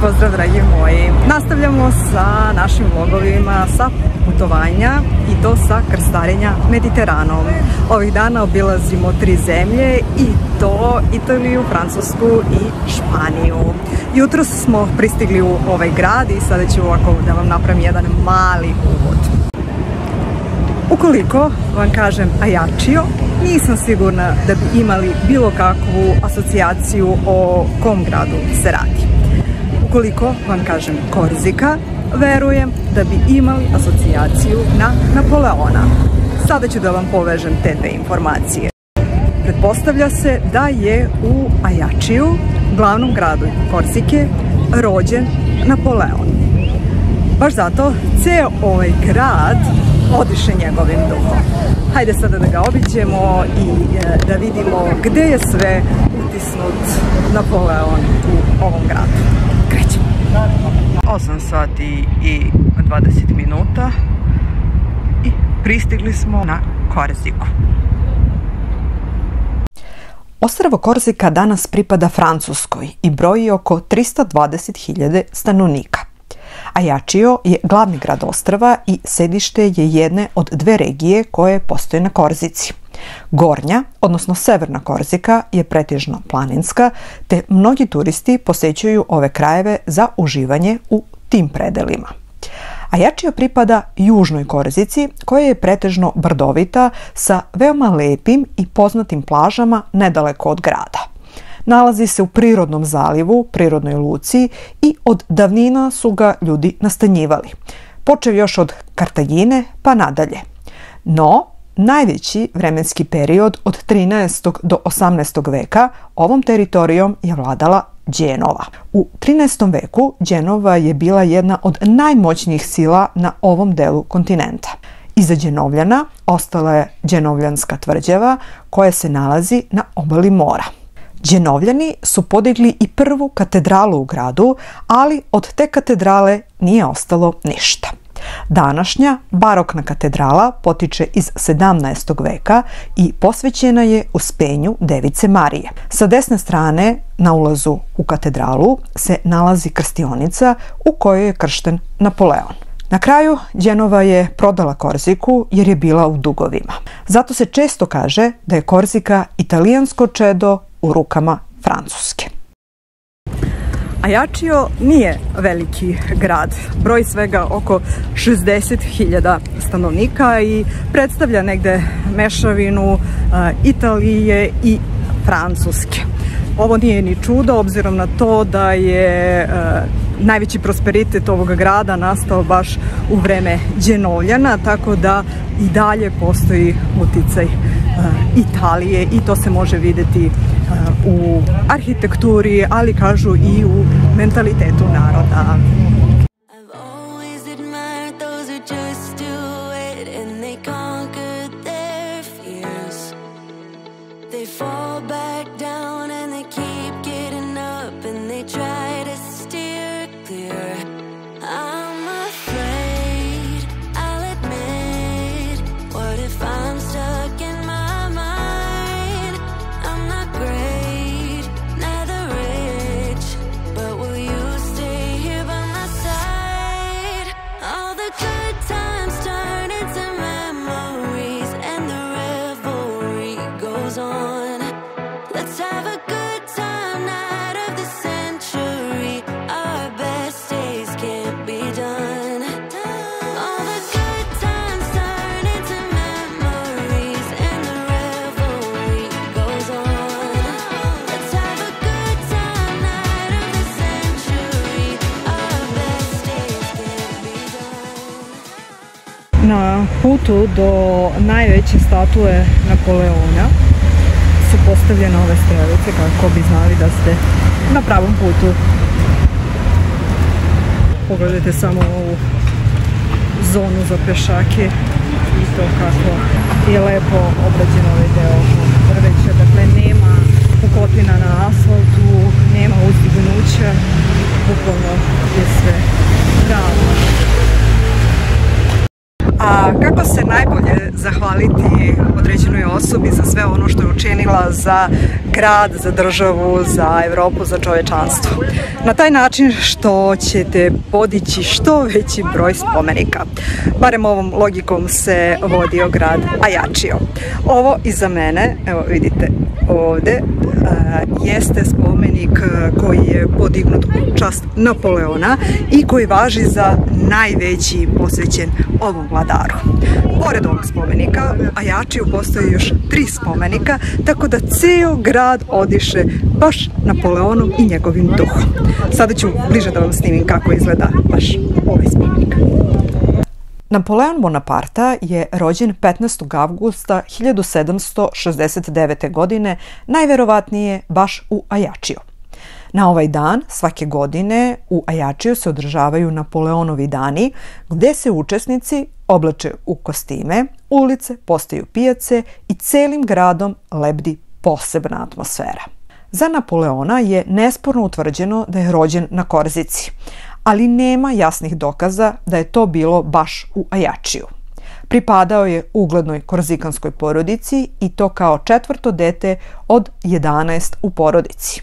pozdrav dragi moji. Nastavljamo sa našim vlogovima sa putovanja i to sa krstarenja Mediteranom. Ovih dana obilazimo 3 zemlje i to Italiju, Francusku i Španiju. Jutros smo pristigli u ovaj grad i sada ću ovako da vam napravim jedan mali uvod. Ukoliko vam kažem Ajaccio, nisam sigurna da bi imali bilo kakvu asocijaciju o kom gradu se radi. Ukoliko vam kažem Korzika, verujem da bi imali asocijaciju na Napoleona. Sada ću da vam povežem te dve informacije. Pretpostavlja se da je u Ajacciu, glavnom gradu Korzike, rođen Napoleon. Baš zato ceo ovaj grad odiše njegovim duhom. Hajde sada da ga obiđemo i da vidimo gde je sve utisnut Napoleon u ovom gradu. Krećemo. 8 sati i 20 minuta i pristigli smo na Korziku. Ostrvo Korzika danas pripada Francuskoj i broji oko 320.000 stanovnika. Ajaccio je glavni grad ostrva i sedište je jedne od dve regije koje postoje na Korzici. Gornja, odnosno severna Korzika, je pretežno planinska, te mnogi turisti posećuju ove krajeve za uživanje u tim predelima. Ajaccio pripada južnoj Korzici, koja je pretežno brdovita sa veoma lepim i poznatim plažama nedaleko od grada. Nalazi se u prirodnom zalivu, prirodnoj luci i od davnina su ga ljudi nastanjivali. Počev još od Kartagine pa nadalje. No, najveći vremenski period od 13. do 18. veka ovom teritorijom je vladala Đenova. U 13. veku Đenova je bila jedna od najmoćnijih sila na ovom delu kontinenta. Iza Đenovljana ostala je Đenovljanska tvrđava koja se nalazi na obali mora. Đenovljani su podigli i prvu katedralu u gradu, ali od te katedrale nije ostalo ništa. Današnja barokna katedrala potiče iz 17. veka i posvećena je Uspenju Device Marije. Sa desne strane na ulazu u katedralu se nalazi krstionica u kojoj je kršten Napoleon. Na kraju Đenova je prodala Korziku jer je bila u dugovima. Zato se često kaže da je Korzika italijansko čedo u rukama Francuske. Ajaccio nije veliki grad, broji svega oko 60.000 stanovnika i predstavlja negde mešavinu Italije i Francuske. Ovo nije ni čudo, obzirom na to da je najveći prosperitet ovog grada nastao baš u vreme Đenovljana, tako da i dalje postoji uticaj Italije i to se može videti u arhitekturi, ali kažu i u mentalitetu naroda. Na putu do najveće statue Napoleona su postavljene ove strelice kako bi znali da ste na pravom putu. Pogledajte samo ovu zonu za pešake i to kako je lepo obrađen ovaj deo drveća. Dakle, nema pukotina na asfaltu, nema uzdignuća, bukvalno je sve ravno. A kako se najbolje zahvaliti određenoj osobi za sve ono što je učinila za grad, za državu, za Evropu, za čovečanstvo. Na taj način što ćete podići što veći broj spomenika. Barem ovom logikom se vodio grad Ajaccio. Ovo iza mene, evo vidite ovde, jeste spomenik koji je podignut u čast Napoleona i koji važi za najveći posvećen ovom vladaru. Pored ovog spomenika u Ajacciu postoje još 3 spomenika, tako da ceo grad odiše baš Napoleonom i njegovim duhom. Sada ću bliže da vam snimim kako izgleda baš ovaj spomenik. Napoleon Bonaparte je rođen 15. avgusta 1769. godine, najverovatnije baš u Ajaccio. Na ovaj dan svake godine u Ajaccio se održavaju Napoleonovi dani, gde se učesnici oblače u kostime, ulice postaju pijace i celim gradom lebdi posebna atmosfera. Za Napoleona je nesporno utvrđeno da je rođen na Korzici, ali nema jasnih dokaza da je to bilo baš u Ajacciu. Pripadao je uglednoj korzikanskoj porodici i to kao 4. dete od 11 u porodici.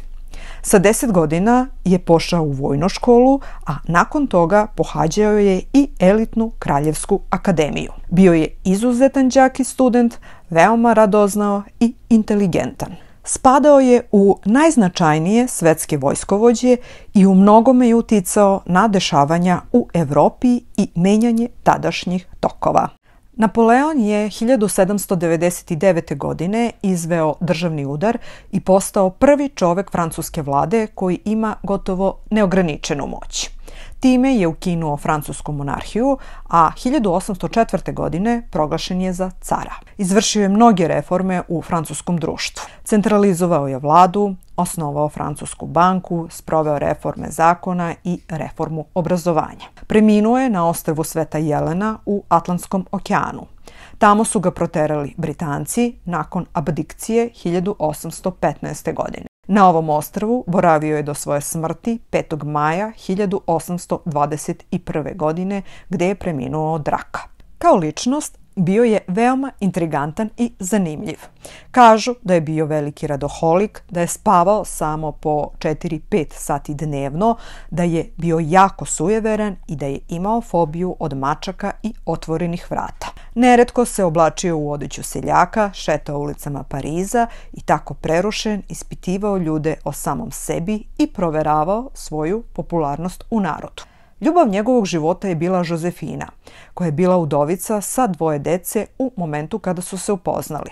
Sa 10 godina je pošao u vojnu školu, a nakon toga pohađao je i elitnu kraljevsku akademiju. Bio je izuzetan đak i student, veoma radoznao i inteligentan. Spadao je u najznačajnije svetske vojskovođe i u mnogome je uticao na dešavanja u Evropi i menjanje tadašnjih tokova. Napoleon je 1799. godine izveo državni udar i postao prvi čovek francuske vlade koji ima gotovo neograničenu moć. Time je ukinuo francusku monarhiju, a 1804. godine proglašen je za cara. Izvršio je mnoge reforme u francuskom društvu. Centralizovao je vladu, osnovao francusku banku, sproveo reforme zakona i reformu obrazovanja. Preminuo je na ostrvu Sveta Jelena u Atlantskom okeanu. Tamo su ga proterali Britanci nakon abdikcije 1815. godine. Na ovom ostrvu boravio je do svoje smrti 5. maja 1821. godine, gde je preminuo od raka. Kao ličnost bio je veoma intrigantan i zanimljiv. Kažu da je bio veliki radoholik, da je spavao samo po 4-5 sati dnevno, da je bio jako sujeveran i da je imao fobiju od mačaka i otvorenih vrata. Neretko se oblačio u odeću seljaka, šetao ulicama Pariza i tako prerušen ispitivao ljude o samom sebi i proveravao svoju popularnost u narodu. Ljubav njegovog života je bila Josefina, koja je bila udovica sa 2 dece u momentu kada su se upoznali.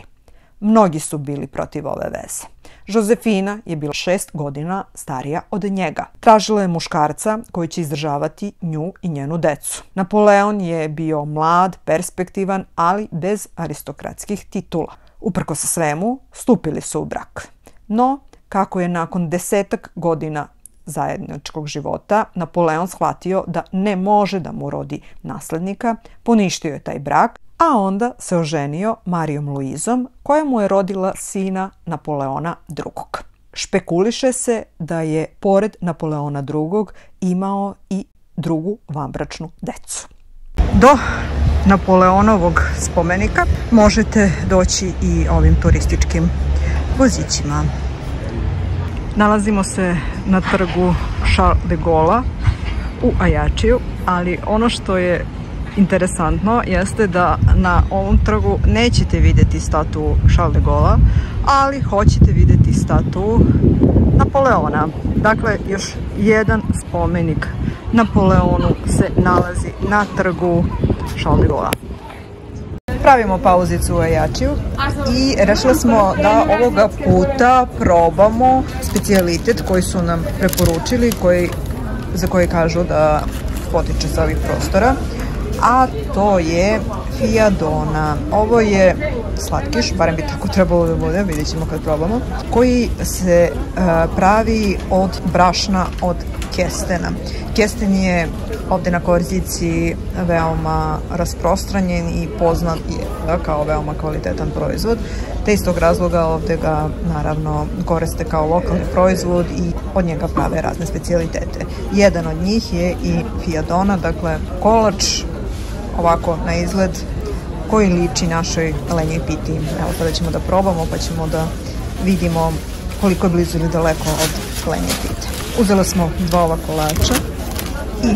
Mnogi su bili protiv ove veze. Josefina je bila 6 godina starija od njega. Tražila je muškarca koji će izdržavati nju i njenu decu. Napoleon je bio mlad, perspektivan, ali bez aristokratskih titula. Uprkos svemu, stupili su u brak. No, kako je nakon 10 godina zajedničkog života Napoleon shvatio da ne može da mu rodi naslednika, poništio je taj brak, a onda se oženio Marijom Luizom, koja mu je rodila sina Napoleona II. Špekuliše se da je pored Napoleona II. Imao i drugu vanbračnu decu. Do Napoleonovog spomenika možete doći i ovim turističkim vozićima. Nalazimo se na trgu Charles de Gaulle u Ajacciu, ali ono što je interesantno jeste da na ovom trgu nećete vidjeti statu Charles de Gaulle, ali hoćete vidjeti statu Napoleona. Dakle, još jedan spomenik Napoleonu se nalazi na trgu Charles de Gaulle. Pravimo pauzicu u Ajacciu i rešili smo da ovoga puta probamo specijalitet koji su nam preporučili, za koji kažu da potiče sa ovih prostora, a to je fiadona. Ovo je slatkiš, barem bi tako trebalo da bude, vidjet ćemo kad probamo, koji se pravi od brašna od kestena. Kesten je ovde na Korzici veoma rasprostranjen i poznat je kao veoma kvalitetan proizvod. Te iz tog razloga ovde ga naravno koriste kao lokalni proizvod i od njega prave razne specijalitete. Jedan od njih je i fiadona, dakle kolač ovako na izgled koji liči našoj lenjoj piti. Evo, sada ćemo da probamo pa ćemo da vidimo koliko je blizu ili daleko od lenje pite. Uzela smo 2 ova kolača i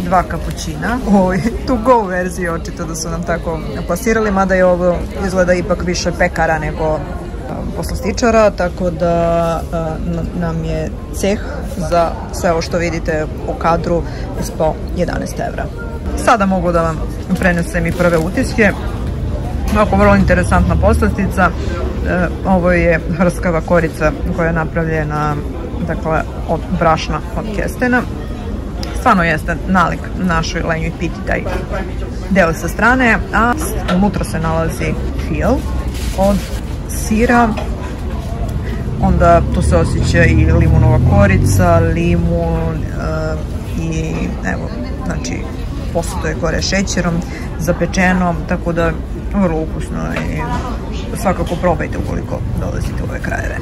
2 kapućina. U ovoj to go verziji očito da su nam tako plasirali, mada je ovo izgleda ipak više pekara nego poslastičara, tako da nam je ceh za sve ovo što vidite u kadru ispao 11 evra. Sada mogu da vam prenesem i prve utiske. Ovako vrlo interesantna poslastica. Ovo je hrskava korica koja je napravljena, dakle, od brašna od kestena. Stvarno jeste nalik našoj lenjoj piti, taj deo sa strane, a unutra se nalazi fil od sira, onda tu se osjeća i limunova korica, limun i evo, znači posuto je gore šećerom, zapečeno, tako da vrlo ukusno i svakako probajte ukoliko dolazite u ove krajeve.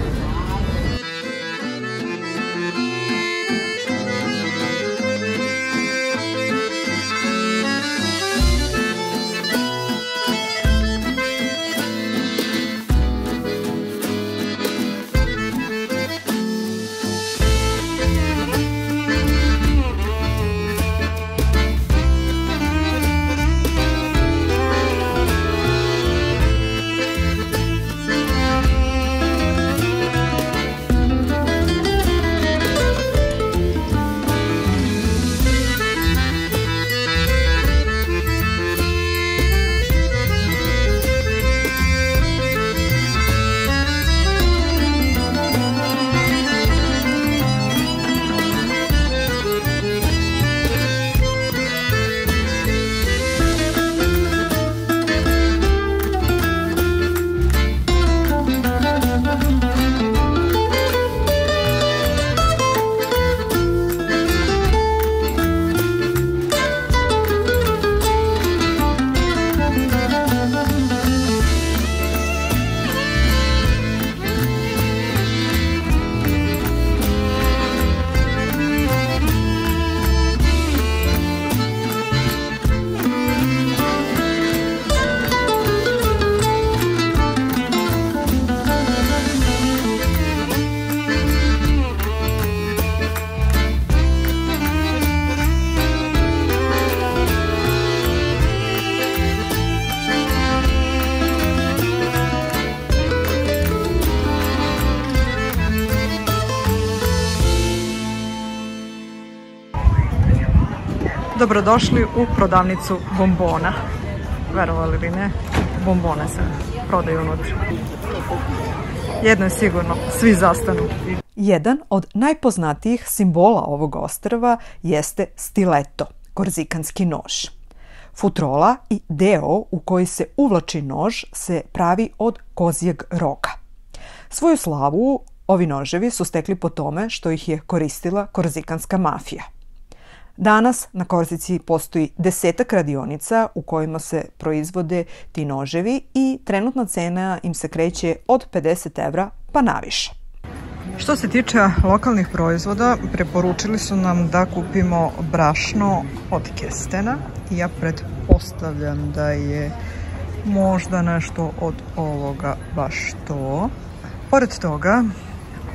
Dobrodošli u prodavnicu bombona. Verovali li ne, bombone se prodaju unutra. Jedno je sigurno, svi zastanu. Jedan od najpoznatijih simbola ovog ostrva jeste stileto, korzikanski nož. Futrola i deo u koji se uvlači nož se pravi od kozjeg roga. Svoju slavu ovi noževi su stekli po tome što ih je koristila korzikanska mafija. Danas na Korzici postoji 10-ak radionica u kojima se proizvode ti noževi i trenutna cena im se kreće od 50 evra pa naviše. Što se tiče lokalnih proizvoda, preporučili su nam da kupimo brašno od kestena. Ja pretpostavljam da je možda nešto od ovoga baš to. Pored toga,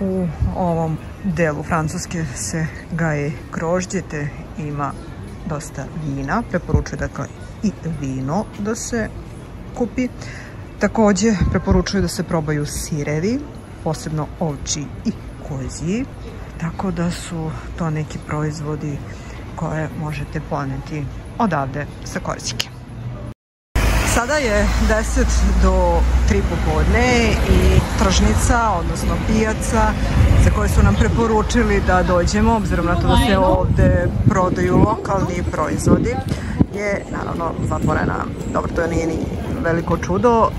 u ovom delu Francuske se gaje grožđe te ima dosta vina. Preporučuju dakle i vino da se kupi. Takođe preporučuju da se probaju sirevi, posebno ovčji i kozji. Tako da su to neki proizvodi koje možete poneti odavde sa Korzike. Sada je 10 do 3 popodne i tržnica, odnosno pijaca za koje su nam preporučili da dođemo, obzirom na to da se ovde prodaju lokalni proizvodi, je naravno zatvorena. Dobro, to nije ni veliko čudo.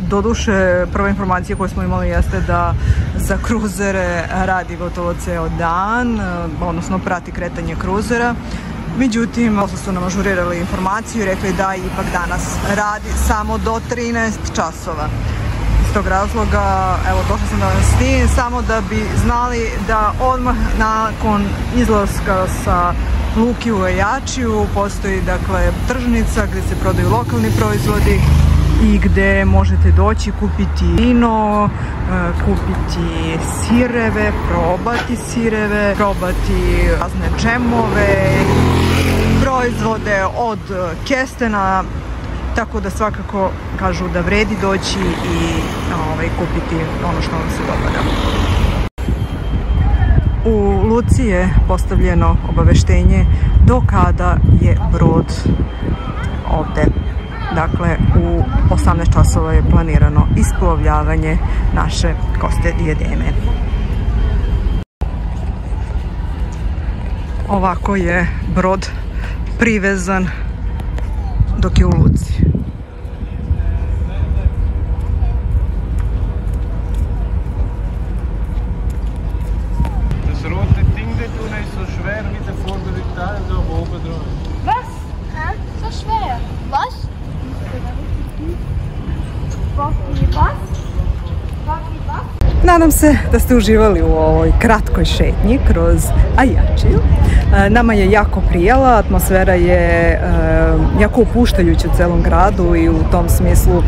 Doduše, prva informacija koju smo imali jeste da za kruzere radi gotovo ceo dan, odnosno prati kretanje kruzera. Međutim, posle su nam ažurirali informaciju i rekli da ipak danas radi samo do 13 časova. Iz tog razloga, evo, došla sam da vam snimim samo da bi znali da odmah nakon izlaska sa luke u Ajaciju postoji, dakle, tržnica gde se prodaju lokalni proizvodi i gde možete doći kupiti vino, kupiti sireve, probati razne džemove, proizvode od kestena, tako da svakako kažu da vredi doći i kupiti ono što vam se dopada. U luci je postavljeno obaveštenje do kada je brod ovde. Dakle, u 18 časova je planirano isplovljavanje naše Coste Diademe. Ovako je brod privezan dok je u luci. Nadam se da ste uživali u ovoj kratkoj šetnji kroz Ajaciju. Nama je jako prijala, atmosfera je jako opuštajuća u celom gradu i u tom smislu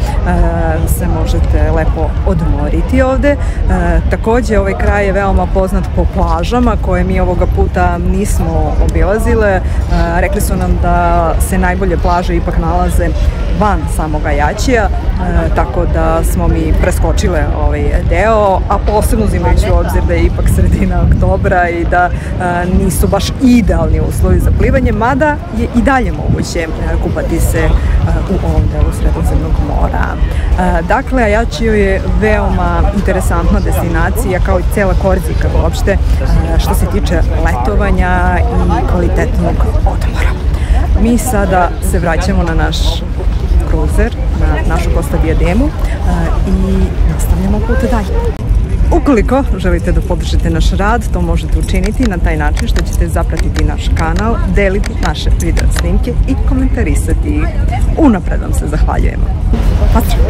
se možete lepo odmoriti ovde. Takođe, ovaj kraj je veoma poznat po plažama koje mi ovoga puta nismo obilazile. Rekli su nam da se najbolje plaže ipak nalaze van samog Ajacija, tako da smo mi preskočile ovaj deo, a posebno uzimajući u obzir da je ipak sredina oktobra i da nisu baš idealni uslovi za plivanje, mada je i dalje moguće kupati se u ovom delu Sredozemnog mora. Dakle, Ajaccio je veoma interesantna destinacija, kao i cela Korzika uopšte, što se tiče letovanja i kvalitetnog odmora. Mi sada se vraćamo na naš kruzer, na našu Costa Diademu i nastavljamo put dalje. Ukoliko želite da podržite naš rad, to možete učiniti na taj način što ćete zapratiti naš kanal, deliti naše video snimke i komentarisati ih. Unapred vam se zahvaljujemo. Pozdrav!